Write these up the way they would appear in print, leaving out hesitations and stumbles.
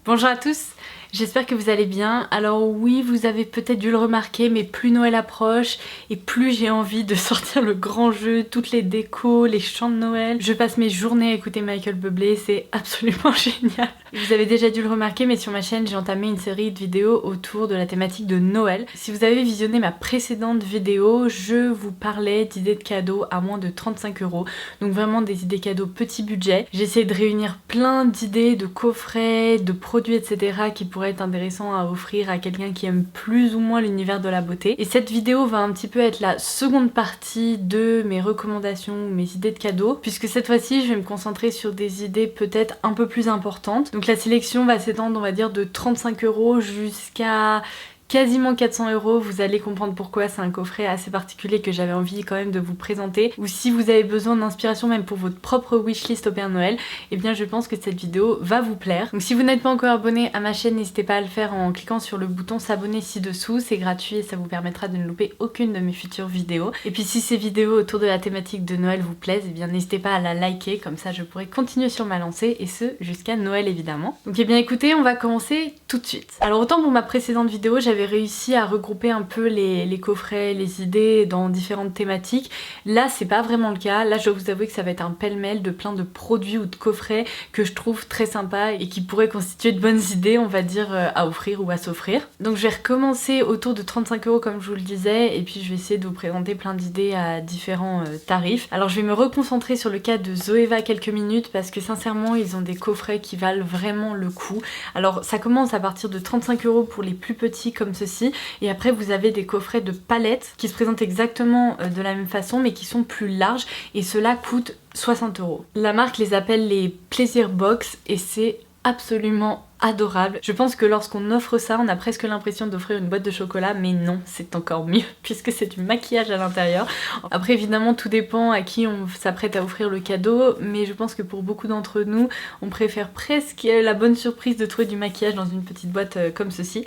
Bonjour à tous, j'espère que vous allez bien. Alors oui, vous avez peut-être dû le remarquer, mais plus Noël approche et plus j'ai envie de sortir le grand jeu, toutes les décos, les chants de Noël. Je passe mes journées à écouter Michael Bublé, c'est absolument génial. Vous avez déjà dû le remarquer, mais sur ma chaîne, j'ai entamé une série de vidéos autour de la thématique de Noël. Si vous avez visionné ma précédente vidéo, je vous parlais d'idées de cadeaux à moins de 35 €. Donc vraiment des idées cadeaux petit budget. J'ai essayé de réunir plein d'idées, de coffrets, de produits, etc. qui pourraient être intéressants à offrir à quelqu'un qui aime plus ou moins l'univers de la beauté. Et cette vidéo va un petit peu être la seconde partie de mes recommandations, mes idées de cadeaux, puisque cette fois-ci, je vais me concentrer sur des idées peut-être un peu plus importantes. Donc la sélection va s'étendre, on va dire, de 35 € jusqu'à quasiment 400 €, vous allez comprendre pourquoi. C'est un coffret assez particulier que j'avais envie quand même de vous présenter. Ou si vous avez besoin d'inspiration même pour votre propre wishlist au Père Noël, eh bien je pense que cette vidéo va vous plaire. Donc si vous n'êtes pas encore abonné à ma chaîne, n'hésitez pas à le faire en cliquant sur le bouton s'abonner ci-dessous, c'est gratuit et ça vous permettra de ne louper aucune de mes futures vidéos. Et puis si ces vidéos autour de la thématique de Noël vous plaisent, eh bien n'hésitez pas à la liker, comme ça je pourrai continuer sur ma lancée et ce jusqu'à Noël évidemment. Donc eh bien écoutez, on va commencer tout de suite. Alors autant pour ma précédente vidéo, j'avais réussi à regrouper un peu les coffrets, les idées dans différentes thématiques. Là c'est pas vraiment le cas, là je dois vous avouer que ça va être un pêle-mêle de plein de produits ou de coffrets que je trouve très sympas et qui pourraient constituer de bonnes idées, on va dire, à offrir ou à s'offrir. Donc je vais recommencer autour de 35 € comme je vous le disais, et puis je vais essayer de vous présenter plein d'idées à différents tarifs. Alors je vais me reconcentrer sur le cas de Zoeva quelques minutes parce que sincèrement ils ont des coffrets qui valent vraiment le coup. Alors ça commence à partir de 35 € pour les plus petits comme ceci, et après vous avez des coffrets de palettes qui se présentent exactement de la même façon mais qui sont plus larges, et cela coûte 60 €. La marque les appelle les Plaisir Box et c'est absolument adorable. Je pense que lorsqu'on offre ça, on a presque l'impression d'offrir une boîte de chocolat, mais non, c'est encore mieux puisque c'est du maquillage à l'intérieur. Après évidemment tout dépend à qui on s'apprête à offrir le cadeau, mais je pense que pour beaucoup d'entre nous, on préfère presque la bonne surprise de trouver du maquillage dans une petite boîte comme ceci.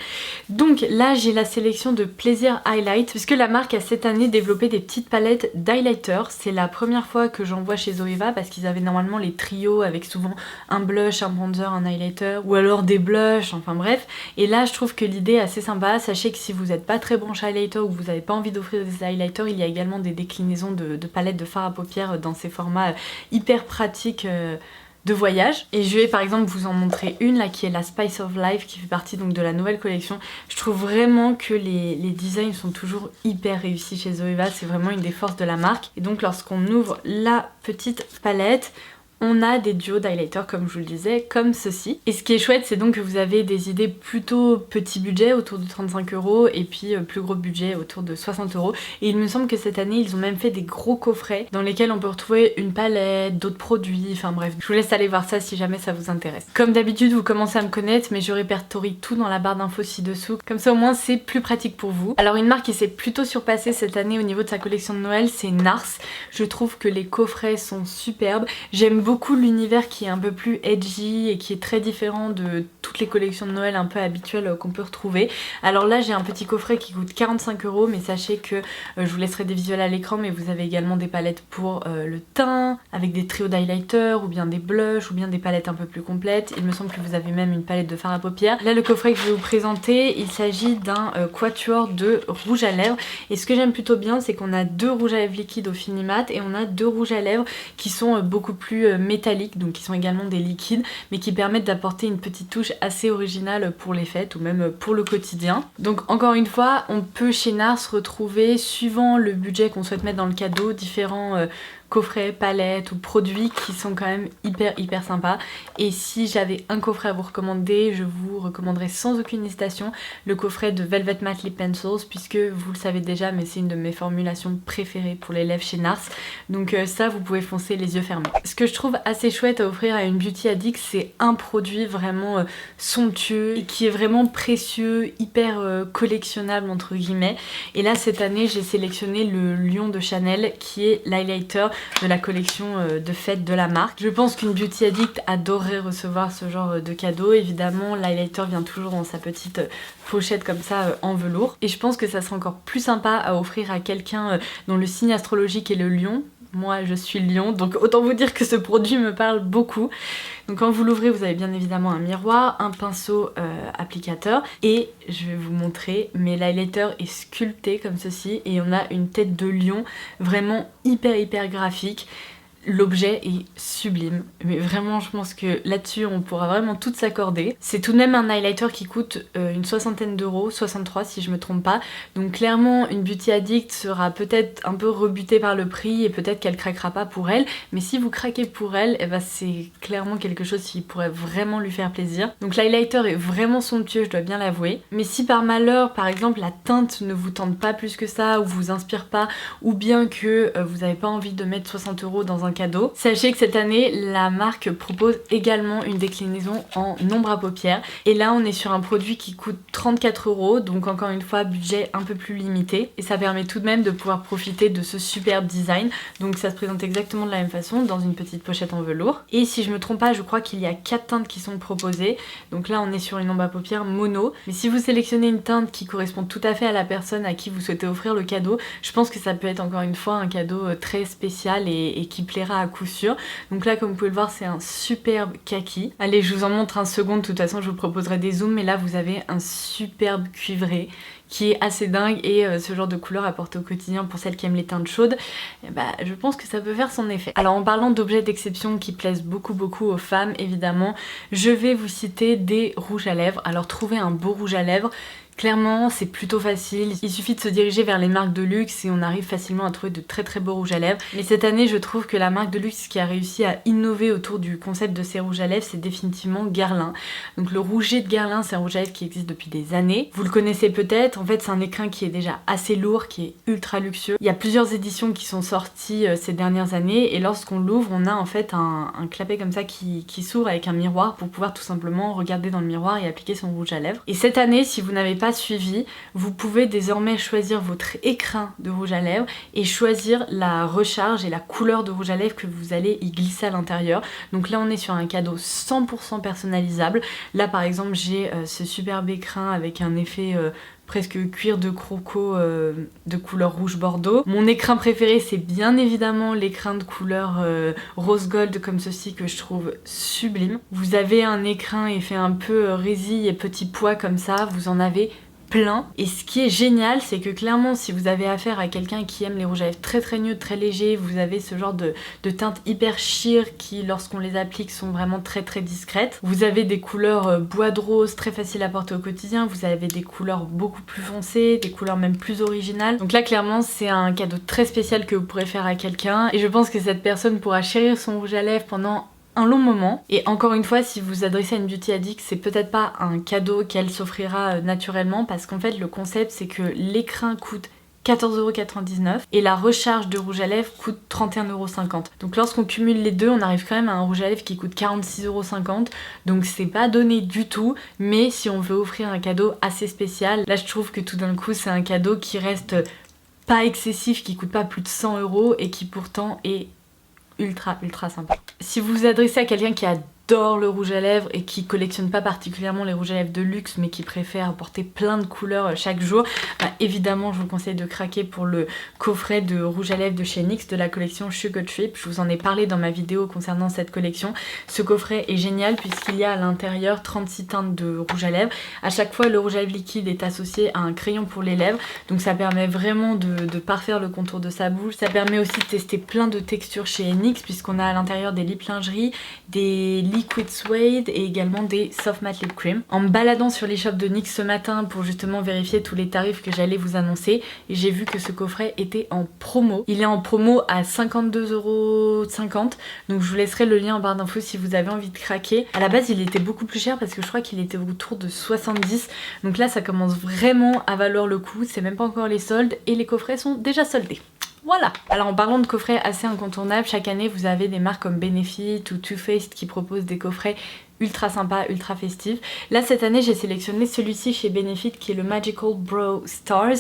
Donc là j'ai la sélection de Plaisir Highlight, puisque la marque a cette année développé des petites palettes d'highlighter. C'est la première fois que j'en vois chez Zoeva parce qu'ils avaient normalement les trios avec souvent un blush, un bronzer, un highlighter, ou alors des blushs, enfin bref. Et là je trouve que l'idée est assez sympa. Sachez que si vous n'êtes pas très branché highlighter ou que vous n'avez pas envie d'offrir des highlighters, il y a également des déclinaisons de palettes de fard à paupières dans ces formats hyper pratiques de voyage. Et je vais par exemple vous en montrer une là qui est la Spice of Life, qui fait partie donc de la nouvelle collection. Je trouve vraiment que les designs sont toujours hyper réussis chez Zoeva, c'est vraiment une des forces de la marque. Et donc lorsqu'on ouvre la petite palette, on a des duos d'highlighter comme je vous le disais, comme ceci. Et ce qui est chouette, c'est donc que vous avez des idées plutôt petit budget autour de 35 € et puis plus gros budget autour de 60 €. Et il me semble que cette année ils ont même fait des gros coffrets dans lesquels on peut retrouver une palette, d'autres produits, enfin bref. Je vous laisse aller voir ça si jamais ça vous intéresse. Comme d'habitude vous commencez à me connaître, mais je répertorie tout dans la barre d'infos ci-dessous. Comme ça au moins c'est plus pratique pour vous. Alors une marque qui s'est plutôt surpassée cette année au niveau de sa collection de Noël, c'est Nars. Je trouve que les coffrets sont superbes. J'aime beaucoup l'univers qui est un peu plus edgy et qui est très différent de toutes les collections de Noël un peu habituelles qu'on peut retrouver. Alors là j'ai un petit coffret qui coûte 45 €, mais sachez que je vous laisserai des visuels à l'écran, mais vous avez également des palettes pour le teint avec des trios d'highlighter ou bien des blushs ou bien des palettes un peu plus complètes. Il me semble que vous avez même une palette de fard à paupières. Là le coffret que je vais vous présenter, il s'agit d'un quatuor de rouge à lèvres, et ce que j'aime plutôt bien c'est qu'on a deux rouges à lèvres liquides au Finimat et on a deux rouges à lèvres qui sont beaucoup plus métalliques, donc qui sont également des liquides, mais qui permettent d'apporter une petite touche assez originale pour les fêtes ou même pour le quotidien. Donc encore une fois, on peut chez Nars retrouver, suivant le budget qu'on souhaite mettre dans le cadeau, différents coffrets, palettes ou produits qui sont quand même hyper sympas. Et si j'avais un coffret à vous recommander, je vous recommanderais sans aucune hésitation le coffret de Velvet Matte Lip Pencils, puisque vous le savez déjà, mais c'est une de mes formulations préférées pour les lèvres chez Nars. Donc ça vous pouvez foncer les yeux fermés. Ce que je trouve assez chouette à offrir à une beauty addict, c'est un produit vraiment somptueux et qui est vraiment précieux, hyper collectionnable entre guillemets. Et là cette année j'ai sélectionné le Lion de Chanel, qui est l'highlighter de la collection de fête de la marque. Je pense qu'une beauty addict adorerait recevoir ce genre de cadeau. Évidemment l'highlighter vient toujours dans sa petite pochette comme ça en velours, et je pense que ça sera encore plus sympa à offrir à quelqu'un dont le signe astrologique est le lion, moi je suis lion, donc autant vous dire que ce produit me parle beaucoup. Donc quand vous l'ouvrez, vous avez bien évidemment un miroir, un pinceau applicateur et je vais vous montrer, mais l'highlighter est sculpté comme ceci et on a une tête de lion vraiment hyper graphique. L'objet est sublime, mais vraiment je pense que là-dessus on pourra vraiment tout s'accorder. C'est tout de même un highlighter qui coûte une soixantaine d'euros, 63 si je me trompe pas. Donc clairement une beauty addict sera peut-être un peu rebutée par le prix et peut-être qu'elle craquera pas pour elle. Mais si vous craquez pour elle, eh ben c'est clairement quelque chose qui pourrait vraiment lui faire plaisir. Donc l'highlighter est vraiment somptueux, je dois bien l'avouer. Mais si par malheur, par exemple, la teinte ne vous tente pas plus que ça ou vous inspire pas, ou bien que vous n'avez pas envie de mettre 60 euros dans un cadeau. Sachez que cette année, la marque propose également une déclinaison en ombre à paupières. Et là, on est sur un produit qui coûte 34 euros, donc encore une fois, budget un peu plus limité. Et ça permet tout de même de pouvoir profiter de ce superbe design. Donc ça se présente exactement de la même façon, dans une petite pochette en velours. Et si je me trompe pas, je crois qu'il y a 4 teintes qui sont proposées. Donc là, on est sur une ombre à paupières mono. Mais si vous sélectionnez une teinte qui correspond tout à fait à la personne à qui vous souhaitez offrir le cadeau, je pense que ça peut être encore une fois un cadeau très spécial et qui plaira à coup sûr. Donc là comme vous pouvez le voir c'est un superbe kaki. Allez je vous en montre un second, de toute façon je vous proposerai des zooms, mais là vous avez un superbe cuivré qui est assez dingue et ce genre de couleur à porter au quotidien pour celles qui aiment les teintes chaudes, et bah, je pense que ça peut faire son effet. Alors en parlant d'objets d'exception qui plaisent beaucoup aux femmes évidemment, je vais vous citer des rouges à lèvres. Alors trouver un beau rouge à lèvres, clairement c'est plutôt facile, il suffit de se diriger vers les marques de luxe et on arrive facilement à trouver de très beaux rouges à lèvres. Mais cette année je trouve que la marque de luxe qui a réussi à innover autour du concept de ces rouges à lèvres, c'est définitivement Guerlain. Donc le rouget de Guerlain, c'est un rouge à lèvres qui existe depuis des années. Vous le connaissez peut-être, en fait c'est un écrin qui est déjà assez lourd, qui est ultra luxueux. Il y a plusieurs éditions qui sont sorties ces dernières années et lorsqu'on l'ouvre on a en fait un clapet comme ça qui s'ouvre avec un miroir pour pouvoir tout simplement regarder dans le miroir et appliquer son rouge à lèvres. Et cette année, si vous n'avez pas suivi, vous pouvez désormais choisir votre écrin de rouge à lèvres et choisir la recharge et la couleur de rouge à lèvres que vous allez y glisser à l'intérieur. Donc là on est sur un cadeau 100% personnalisable. Là par exemple j'ai ce superbe écrin avec un effet presque cuir de croco de couleur rouge bordeaux. Mon écrin préféré c'est bien évidemment l'écrin de couleur rose gold comme ceci que je trouve sublime. Vous avez un écrin effet un peu résille et petit pois comme ça, vous en avez plein. Et ce qui est génial, c'est que clairement si vous avez affaire à quelqu'un qui aime les rouges à lèvres très neutres, très légers, vous avez ce genre de teintes hyper sheer qui lorsqu'on les applique sont vraiment très discrètes. Vous avez des couleurs bois de rose très faciles à porter au quotidien, vous avez des couleurs beaucoup plus foncées, des couleurs même plus originales. Donc là clairement c'est un cadeau très spécial que vous pourrez faire à quelqu'un et je pense que cette personne pourra chérir son rouge à lèvres pendant un long moment. Et encore une fois, si vous vous adressez à une beauty addict, c'est peut-être pas un cadeau qu'elle s'offrira naturellement parce qu'en fait le concept c'est que l'écrin coûte 14,99€ et la recharge de rouge à lèvres coûte 31,50€. Donc lorsqu'on cumule les deux, on arrive quand même à un rouge à lèvres qui coûte 46,50€. Donc c'est pas donné du tout, mais si on veut offrir un cadeau assez spécial, là je trouve que tout d'un coup c'est un cadeau qui reste pas excessif, qui coûte pas plus de 100€ et qui pourtant est ultra sympa. Si vous vous adressez à quelqu'un qui adore le rouge à lèvres et qui collectionne pas particulièrement les rouges à lèvres de luxe mais qui préfère porter plein de couleurs chaque jour, bah évidemment je vous conseille de craquer pour le coffret de rouge à lèvres de chez NYX de la collection Sugar Trip. Je vous en ai parlé dans ma vidéo concernant cette collection. Ce coffret est génial puisqu'il y a à l'intérieur 36 teintes de rouge à lèvres. À chaque fois le rouge à lèvres liquide est associé à un crayon pour les lèvres, donc ça permet vraiment de parfaire le contour de sa bouche. Ça permet aussi de tester plein de textures chez NYX puisqu'on a à l'intérieur des lip lingerie, des liquid suede et également des soft matte lip cream. En me baladant sur l'e-shop de NYX ce matin pour justement vérifier tous les tarifs que j'allais vous annoncer, j'ai vu que ce coffret était en promo. Il est en promo à 52,50€, donc je vous laisserai le lien en barre d'infos si vous avez envie de craquer. À la base il était beaucoup plus cher parce que je crois qu'il était autour de 70, donc là ça commence vraiment à valoir le coup, c'est même pas encore les soldes et les coffrets sont déjà soldés. Voilà. Alors en parlant de coffrets assez incontournables, chaque année vous avez des marques comme Benefit ou Too Faced qui proposent des coffrets ultra sympa, ultra festif. Là cette année j'ai sélectionné celui-ci chez Benefit qui est le Magical Brow Stars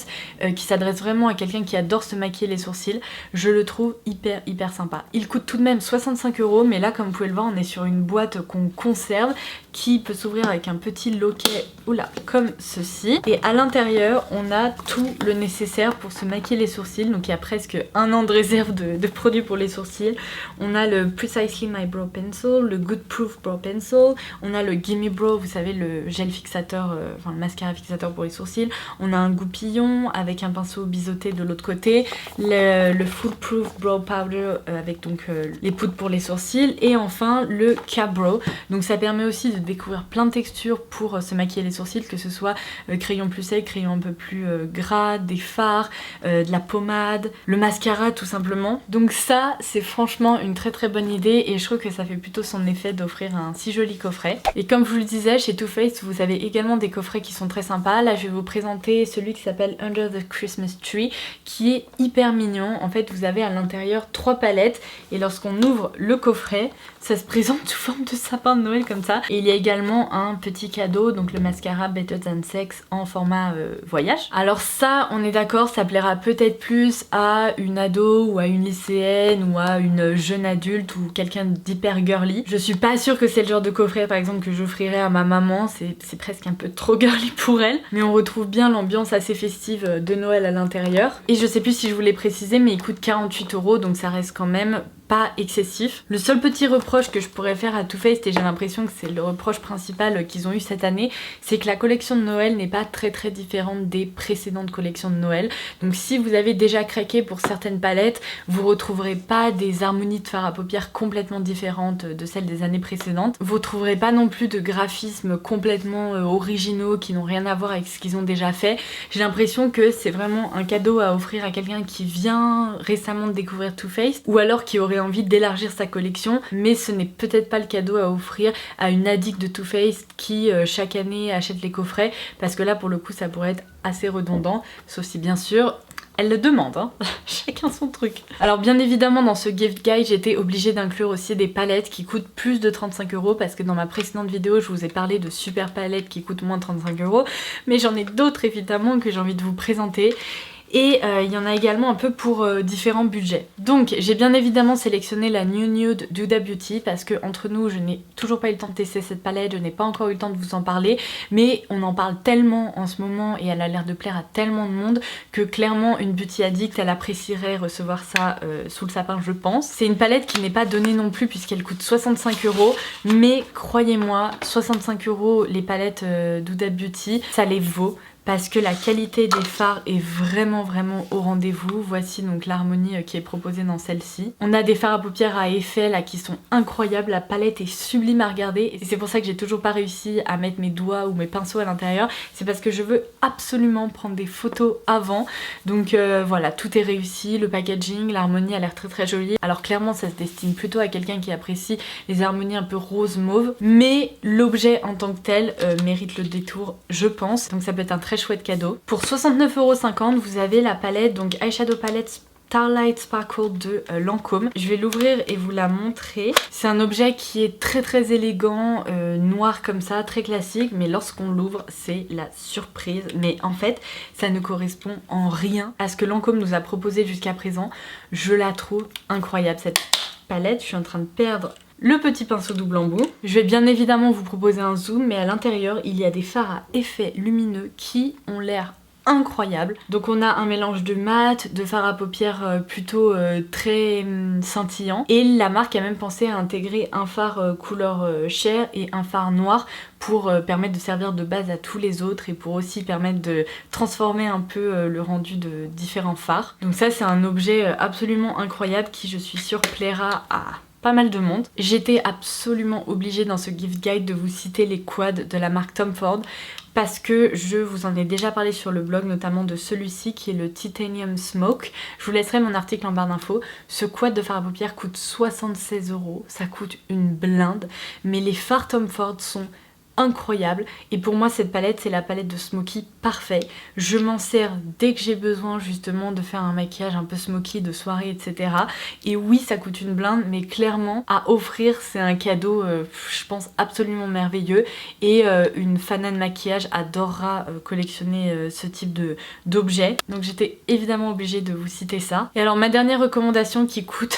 qui s'adresse vraiment à quelqu'un qui adore se maquiller les sourcils. Je le trouve hyper sympa. Il coûte tout de même 65 €, mais là comme vous pouvez le voir on est sur une boîte qu'on conserve qui peut s'ouvrir avec un petit loquet, oula, comme ceci. Et à l'intérieur on a tout le nécessaire pour se maquiller les sourcils, donc il y a presque un an de réserve de produits pour les sourcils. On a le Precisely My Brow Pencil, le Good Proof Brow Pencil, on a le Gimme Brow, vous savez le gel fixateur, enfin le mascara fixateur pour les sourcils, on a un goupillon avec un pinceau biseauté de l'autre côté, le Full Proof Brow Powder avec donc les poudres pour les sourcils, et enfin le K-Brow. Donc ça permet aussi de découvrir plein de textures pour se maquiller les sourcils, que ce soit crayon plus sec, crayon un peu plus gras, des fards, de la pommade, le mascara tout simplement. Donc ça c'est franchement une très bonne idée et je trouve que ça fait plutôt son effet d'offrir un si joli coffret. Et comme je vous le disais, chez Too Faced vous avez également des coffrets qui sont très sympas. Là je vais vous présenter celui qui s'appelle Under the Christmas Tree qui est hyper mignon. En fait vous avez à l'intérieur 3 palettes et lorsqu'on ouvre le coffret ça se présente sous forme de sapin de Noël comme ça. Et il y a également un petit cadeau, donc le mascara Better Than Sex en format voyage. Alors ça on est d'accord, ça plaira peut-être plus à une ado ou à une lycéenne ou à une jeune adulte ou quelqu'un d'hyper girly. Je suis pas sûre que c'est le genre de coffret par exemple que j'offrirais à ma maman, c'est presque un peu trop girly pour elle. Mais on retrouve bien l'ambiance assez festive de Noël à l'intérieur. Et je sais plus si je vous l'ai précisé mais il coûte 48 €, donc ça reste quand même pas excessif. Le seul petit reproche que je pourrais faire à Too Faced, et j'ai l'impression que c'est le reproche principal qu'ils ont eu cette année, c'est que la collection de Noël n'est pas très différente des précédentes collections de Noël. Donc si vous avez déjà craqué pour certaines palettes, vous retrouverez pas des harmonies de fard à paupières complètement différentes de celles des années précédentes. Vous trouverez pas non plus de graphismes complètement originaux qui n'ont rien à voir avec ce qu'ils ont déjà fait. J'ai l'impression que c'est vraiment un cadeau à offrir à quelqu'un qui vient récemment de découvrir Too Faced ou alors qui aurait envie d'élargir sa collection, mais ce n'est peut-être pas le cadeau à offrir à une addict de Too Faced qui chaque année achète les coffrets, parce que là pour le coup ça pourrait être assez redondant, sauf si bien sûr elle le demande, hein. Chacun son truc. Alors bien évidemment dans ce gift guide j'étais obligée d'inclure aussi des palettes qui coûtent plus de 35 €, parce que dans ma précédente vidéo je vous ai parlé de super palettes qui coûtent moins de 35 €, mais j'en ai d'autres évidemment que j'ai envie de vous présenter. Et il y en a également un peu pour différents budgets. Donc j'ai bien évidemment sélectionné la New Nude d'Huda Beauty parce que entre nous je n'ai toujours pas eu le temps de tester cette palette, je n'ai pas encore eu le temps de vous en parler, mais on en parle tellement en ce moment et elle a l'air de plaire à tellement de monde que clairement une beauty addict elle apprécierait recevoir ça sous le sapin je pense. C'est une palette qui n'est pas donnée non plus puisqu'elle coûte 65 €, mais croyez-moi 65 € les palettes d'Huda Beauty ça les vaut. Parce que la qualité des fards est vraiment au rendez-vous. Voici donc l'harmonie qui est proposée dans celle-ci. On a des fards à paupières à effet là qui sont incroyables, la palette est sublime à regarder et c'est pour ça que j'ai toujours pas réussi à mettre mes doigts ou mes pinceaux à l'intérieur. C'est parce que je veux absolument prendre des photos avant. Donc voilà, tout est réussi, le packaging, l'harmonie a l'air très jolie. Alors clairement ça se destine plutôt à quelqu'un qui apprécie les harmonies un peu rose mauve, mais l'objet en tant que tel mérite le détour je pense. Donc ça peut être un très chouette cadeau. Pour 69,50 € vous avez la palette, donc Eyeshadow Palette Starlight Sparkle de Lancôme. Je vais l'ouvrir et vous la montrer. C'est un objet qui est très élégant, noir comme ça, très classique, mais lorsqu'on l'ouvre c'est la surprise. Mais en fait ça ne correspond en rien à ce que Lancôme nous a proposé jusqu'à présent. Je la trouve incroyable cette palette. Je suis en train de perdre le petit pinceau double embout. Je vais bien évidemment vous proposer un zoom, mais à l'intérieur il y a des fards à effet lumineux qui ont l'air incroyables. Donc on a un mélange de mat, de fard à paupières plutôt très scintillant, et la marque a même pensé à intégrer un fard couleur chair et un fard noir pour permettre de servir de base à tous les autres et pour aussi permettre de transformer un peu le rendu de différents fards. Donc ça c'est un objet absolument incroyable qui je suis sûre plaira à pas mal de monde. J'étais absolument obligée dans ce gift guide de vous citer les quads de la marque Tom Ford parce que je vous en ai déjà parlé sur le blog, notamment de celui-ci qui est le Titanium Smoke. Je vous laisserai mon article en barre d'infos. Ce quad de fard à paupières coûte 76 €, ça coûte une blinde, mais les fards Tom Ford sont incroyable et pour moi cette palette c'est la palette de Smoky parfait. Je m'en sers dès que j'ai besoin justement de faire un maquillage un peu Smoky de soirée etc. Et oui ça coûte une blinde mais clairement à offrir c'est un cadeau je pense absolument merveilleux et une fanat de maquillage adorera collectionner ce type d'objet. Donc j'étais évidemment obligée de vous citer ça. Et alors ma dernière recommandation qui coûte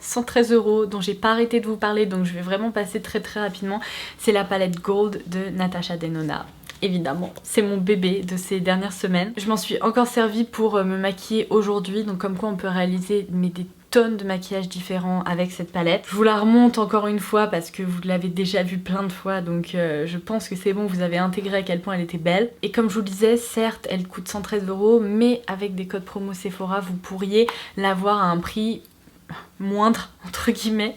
113 €, dont j'ai pas arrêté de vous parler donc je vais vraiment passer très rapidement, c'est la palette Gold de Natasha Denona. Évidemment, c'est mon bébé de ces dernières semaines. Je m'en suis encore servi pour me maquiller aujourd'hui, donc comme quoi on peut réaliser des tonnes de maquillages différents avec cette palette. Je vous la remonte encore une fois parce que vous l'avez déjà vue plein de fois donc je pense que c'est bon, vous avez intégré à quel point elle était belle. Et comme je vous le disais, certes elle coûte 113 € mais avec des codes promo Sephora vous pourriez l'avoir à un prix moindre entre guillemets.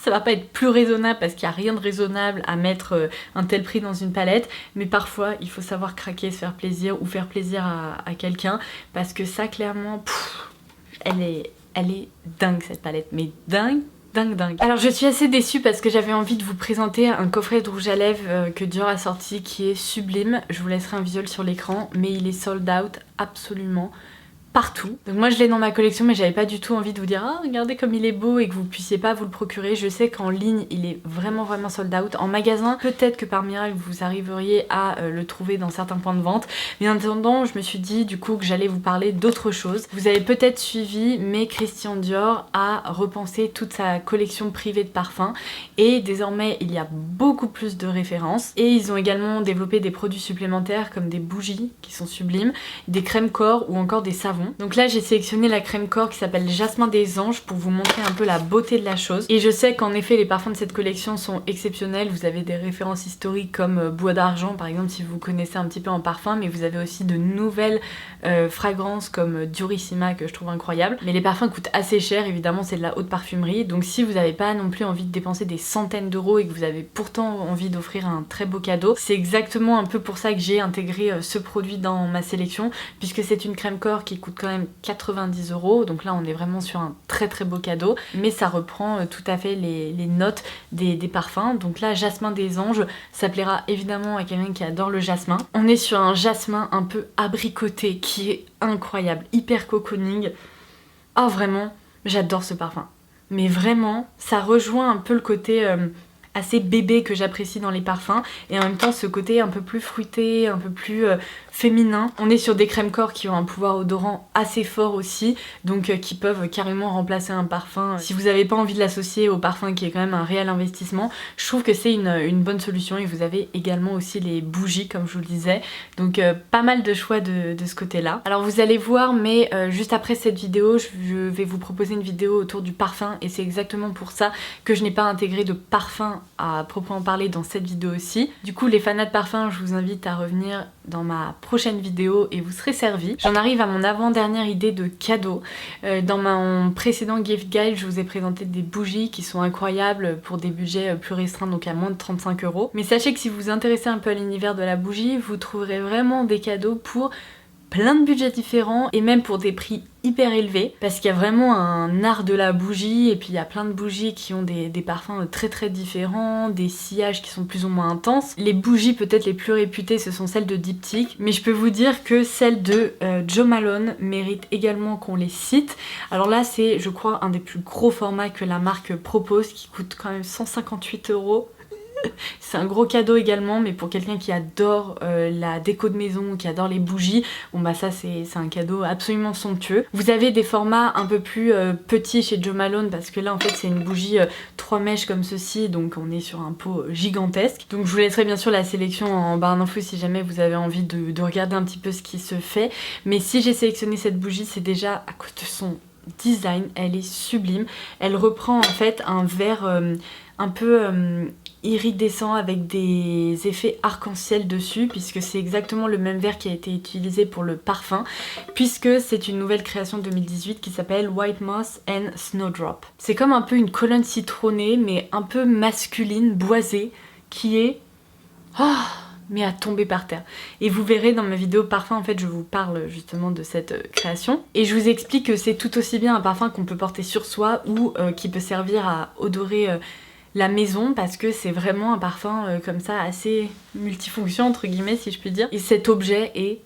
Ça va pas être plus raisonnable parce qu'il n'y a rien de raisonnable à mettre un tel prix dans une palette, mais parfois il faut savoir craquer, se faire plaisir ou faire plaisir à quelqu'un parce que ça clairement elle est dingue cette palette, mais dingue. Alors je suis assez déçue parce que j'avais envie de vous présenter un coffret de rouge à lèvres que Dior a sorti qui est sublime. Je vous laisserai un visuel sur l'écran mais il est sold out absolument partout. Donc moi je l'ai dans ma collection mais j'avais pas du tout envie de vous dire ah regardez comme il est beau et que vous puissiez pas vous le procurer. Je sais qu'en ligne il est vraiment sold out. En magasin peut-être que par miracle vous arriveriez à le trouver dans certains points de vente. Mais en attendant je me suis dit du coup que j'allais vous parler d'autre chose. Vous avez peut-être suivi mais Christian Dior a repensé toute sa collection privée de parfums et désormais il y a beaucoup plus de références et ils ont également développé des produits supplémentaires comme des bougies qui sont sublimes, des crèmes corps ou encore des savons. Donc là j'ai sélectionné la crème corps qui s'appelle Jasmin des Anges pour vous montrer un peu la beauté de la chose. Et je sais qu'en effet les parfums de cette collection sont exceptionnels. Vous avez des références historiques comme Bois d'Argent par exemple si vous connaissez un petit peu en parfum, mais vous avez aussi de nouvelles fragrances comme Durissima que je trouve incroyable. Mais les parfums coûtent assez cher, évidemment c'est de la haute parfumerie. Donc si vous n'avez pas non plus envie de dépenser des centaines d'euros et que vous avez pourtant envie d'offrir un très beau cadeau, c'est exactement un peu pour ça que j'ai intégré ce produit dans ma sélection puisque c'est une crème corps qui coûte quand même 90 €, donc là on est vraiment sur un très beau cadeau, mais ça reprend tout à fait les notes des parfums. Donc là Jasmin des Anges, ça plaira évidemment à quelqu'un qui adore le jasmin. On est sur un jasmin un peu abricoté qui est incroyable, hyper cocooning. Oh vraiment, j'adore ce parfum. Mais vraiment, ça rejoint un peu le côté assez bébé que j'apprécie dans les parfums et en même temps ce côté un peu plus fruité, un peu plus féminin. On est sur des crèmes corps qui ont un pouvoir odorant assez fort aussi, donc qui peuvent carrément remplacer un parfum. Si vous n'avez pas envie de l'associer au parfum qui est quand même un réel investissement, je trouve que c'est une bonne solution. Et vous avez également aussi les bougies comme je vous le disais, donc pas mal de choix de ce côté là. Alors vous allez voir mais juste après cette vidéo je vais vous proposer une vidéo autour du parfum et c'est exactement pour ça que je n'ai pas intégré de parfum à proprement parler dans cette vidéo aussi. Du coup les fanats de parfum je vous invite à revenir dans ma prochaine vidéo et vous serez servis. J'en arrive à mon avant-dernière idée de cadeau. Dans mon précédent gift guide je vous ai présenté des bougies qui sont incroyables pour des budgets plus restreints, donc à moins de 35 €. Mais sachez que si vous vous intéressez un peu à l'univers de la bougie, vous trouverez vraiment des cadeaux pour plein de budgets différents et même pour des prix hyper élevés parce qu'il y a vraiment un art de la bougie et puis il y a plein de bougies qui ont des parfums très différents, des sillages qui sont plus ou moins intenses. Les bougies peut-être les plus réputées ce sont celles de Diptyque, mais je peux vous dire que celles de Jo Malone méritent également qu'on les cite. Alors là c'est je crois un des plus gros formats que la marque propose qui coûte quand même 158 €. C'est un gros cadeau également, mais pour quelqu'un qui adore la déco de maison, qui adore les bougies, bon bah ça c'est un cadeau absolument somptueux. Vous avez des formats un peu plus petits chez Jo Malone parce que là en fait c'est une bougie 3 mèches comme ceci, donc on est sur un pot gigantesque. Donc je vous laisserai bien sûr la sélection en barre d'infos si jamais vous avez envie de regarder un petit peu ce qui se fait. Mais si j'ai sélectionné cette bougie, c'est déjà à cause de son design, elle est sublime. Elle reprend en fait un vert un peu iridescent avec des effets arc-en-ciel dessus puisque c'est exactement le même vert qui a été utilisé pour le parfum puisque c'est une nouvelle création 2018 qui s'appelle White Moss and Snowdrop. C'est comme un peu une colonne citronnée mais un peu masculine, boisée qui est... Oh, mais à tomber par terre. Et vous verrez dans ma vidéo parfum en fait je vous parle justement de cette création et je vous explique que c'est tout aussi bien un parfum qu'on peut porter sur soi ou qui peut servir à odorer la maison parce que c'est vraiment un parfum comme ça assez multifonction entre guillemets si je puis dire. Et cet objet est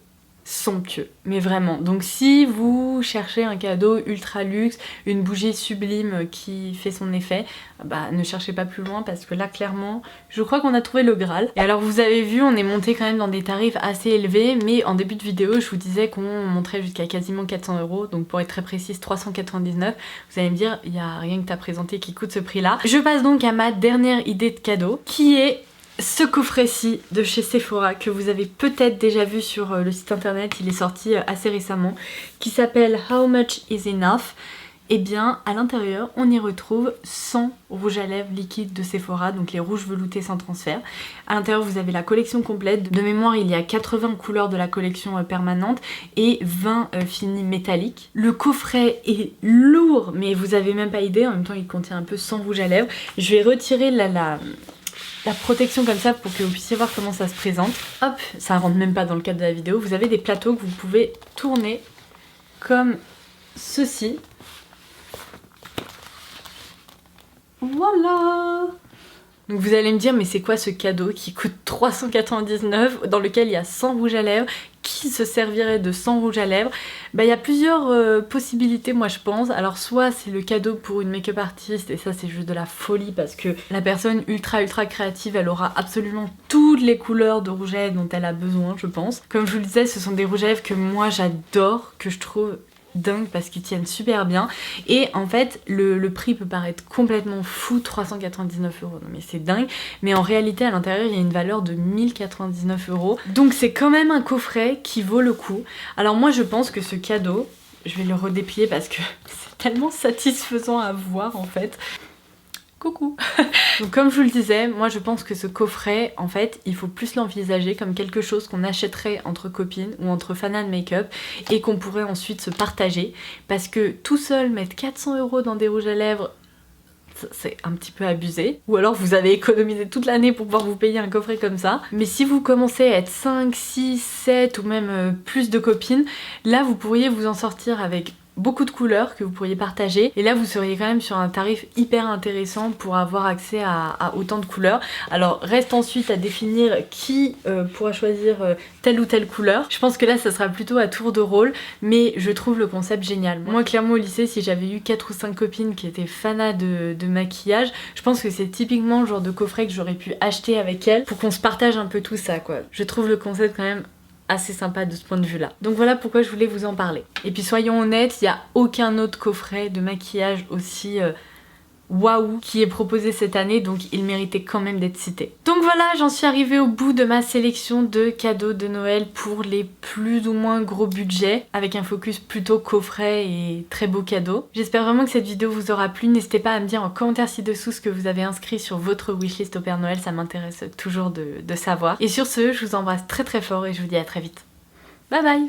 somptueux, mais vraiment. Donc si vous cherchez un cadeau ultra luxe, une bougie sublime qui fait son effet, bah ne cherchez pas plus loin parce que là clairement je crois qu'on a trouvé le Graal. Et alors vous avez vu, on est monté quand même dans des tarifs assez élevés, mais en début de vidéo je vous disais qu'on monterait jusqu'à quasiment 400 €, donc pour être très précise 399. Vous allez me dire, il n'y a rien que t'as présenté qui coûte ce prix là. Je passe donc à ma dernière idée de cadeau qui est ce coffret-ci de chez Sephora que vous avez peut-être déjà vu sur le site internet, il est sorti assez récemment, qui s'appelle How Much Is Enough. Et bien à l'intérieur on y retrouve 100 rouges à lèvres liquides de Sephora, donc les rouges veloutés sans transfert. À l'intérieur vous avez la collection complète, de mémoire il y a 80 couleurs de la collection permanente et 20 finis métalliques. Le coffret est lourd mais vous avez même pas idée, en même temps il contient un peu 100 rouges à lèvres. Je vais retirer la protection comme ça pour que vous puissiez voir comment ça se présente. Hop, ça rentre même pas dans le cadre de la vidéo. Vous avez des plateaux que vous pouvez tourner comme ceci. Voilà! Donc vous allez me dire, mais c'est quoi ce cadeau qui coûte 399, dans lequel il y a 100 rouges à lèvres? Qui se servirait de 100 rouges à lèvres? Bah il y a plusieurs possibilités moi je pense. Alors soit c'est le cadeau pour une make-up artiste et ça c'est juste de la folie parce que la personne ultra créative elle aura absolument toutes les couleurs de rouge à lèvres dont elle a besoin je pense. Comme je vous le disais, ce sont des rouges à lèvres que moi j'adore, que je trouve dingue parce qu'ils tiennent super bien et en fait le prix peut paraître complètement fou, 399 €, non mais c'est dingue, mais en réalité à l'intérieur il y a une valeur de 1099 €, donc c'est quand même un coffret qui vaut le coup. Alors moi je pense que ce cadeau, je vais le redéplier parce que c'est tellement satisfaisant à voir en fait. Coucou. Donc comme je vous le disais, moi je pense que ce coffret, en fait, il faut plus l'envisager comme quelque chose qu'on achèterait entre copines ou entre fans de make-up et qu'on pourrait ensuite se partager. Parce que tout seul mettre 400 € dans des rouges à lèvres, c'est un petit peu abusé. Ou alors vous avez économisé toute l'année pour pouvoir vous payer un coffret comme ça. Mais si vous commencez à être 5, 6, 7 ou même plus de copines, là vous pourriez vous en sortir avec beaucoup de couleurs que vous pourriez partager et là vous seriez quand même sur un tarif hyper intéressant pour avoir accès à autant de couleurs. Alors reste ensuite à définir qui pourra choisir telle ou telle couleur. Je pense que là ça sera plutôt à tour de rôle, mais je trouve le concept génial. Moi clairement au lycée, si j'avais eu 4 ou 5 copines qui étaient fanas de maquillage, je pense que c'est typiquement le genre de coffret que j'aurais pu acheter avec elles pour qu'on se partage un peu tout ça quoi. Je trouve le concept quand même assez sympa de ce point de vue là. Donc voilà pourquoi je voulais vous en parler. Et puis soyons honnêtes, il n'y a aucun autre coffret de maquillage aussi waouh qui est proposé cette année, donc il méritait quand même d'être cité. Donc voilà, j'en suis arrivée au bout de ma sélection de cadeaux de Noël pour les plus ou moins gros budgets, avec un focus plutôt coffret et très beaux cadeaux. J'espère vraiment que cette vidéo vous aura plu. N'hésitez pas à me dire en commentaire ci-dessous ce que vous avez inscrit sur votre wishlist au Père Noël, ça m'intéresse toujours de savoir. Et sur ce, je vous embrasse très fort et je vous dis à très vite. Bye bye!